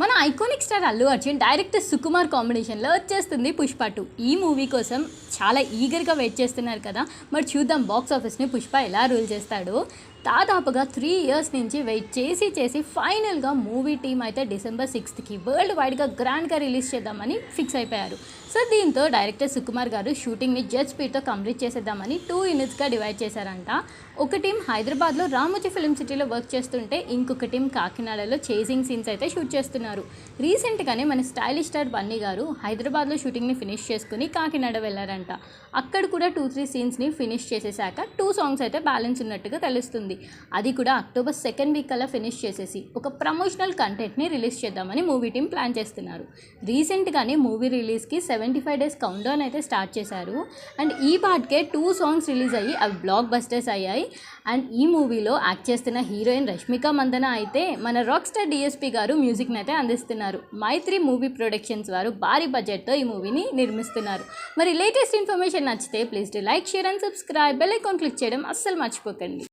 మన iconic star Allu Arjun director Sukumar కాంబినేషన్లో వచ్చేస్తుంది పుష్ప 2. ఈ మూవీ కోసం చాలా ఈగర్గా వెయిట్ చేస్తున్నారు కదా. మరి చూద్దాం బాక్స్ ఆఫీస్ని పుష్ప ఎలా రూల్ చేస్తాడో. దాదాపుగా 3 years నుంచి వెయిట్ చేసి ఫైనల్గా మూవీ టీం అయితే December 6th వరల్డ్ వైడ్గా గ్రాండ్గా రిలీజ్ చేద్దామని ఫిక్స్ అయిపోయారు. సో దీంతో డైరెక్టర్ సుకుమార్ గారు షూటింగ్ని జెట్ స్పీడ్తో కంప్లీట్ చేసేద్దామని 2 unitsగా డివైడ్ చేశారంట. ఒక టీం హైదరాబాద్లో రామోజీ ఫిల్మ్ సిటీలో వర్క్ చేస్తుంటే ఇంకొక టీం కాకినాడలో చేసింగ్ సీన్స్ అయితే షూట్ చేస్తున్నారు. రీసెంట్గానే మన స్టైలిష్ స్టార్ బన్నీ గారు హైదరాబాద్లో షూటింగ్ని ఫినిష్ చేసుకుని కాకినాడ వెళ్ళారంట. అక్కడ కూడా 2-3 సీన్స్ని ఫినిష్ చేసేసాక 2 songs అయితే బ్యాలెన్స్ ఉన్నట్టుగా తెలుస్తుంది. అది కూడా October 2nd కల్లా ఫినిష్ చేసేసి ఒక ప్రమోషనల్ కంటెంట్ని రిలీజ్ చేద్దామని మూవీ టీం ప్లాన్ చేస్తున్నారు. రీసెంట్గానే మూవీ రిలీజ్కి 75 days కౌంట్ డౌన్ అయితే స్టార్ట్ చేశారు. అండ్ ఈ పార్ట్కే 2 songs రిలీజ్ అయ్యి అవి బ్లాక్ బస్టర్స్ అయ్యాయి. అండ్ ఈ మూవీలో యాక్ట్ చేస్తున్న హీరోయిన్ రష్మిక మందన అయితే మన రాక్ స్టార్ డిఎస్పీ గారు మ్యూజిక్ని అయితే అందిస్తున్నారు. మైత్రి మూవీ ప్రొడక్షన్స్ వారు భారీ బడ్జెట్తో ఈ మూవీని నిర్మిస్తున్నారు. మరి లేటెస్ట్ ఇన్ఫర్మేషన్ నచ్చితే please do like, share and subscribe. Bell icon click చేయడం అస్సలు మర్చిపోకండి.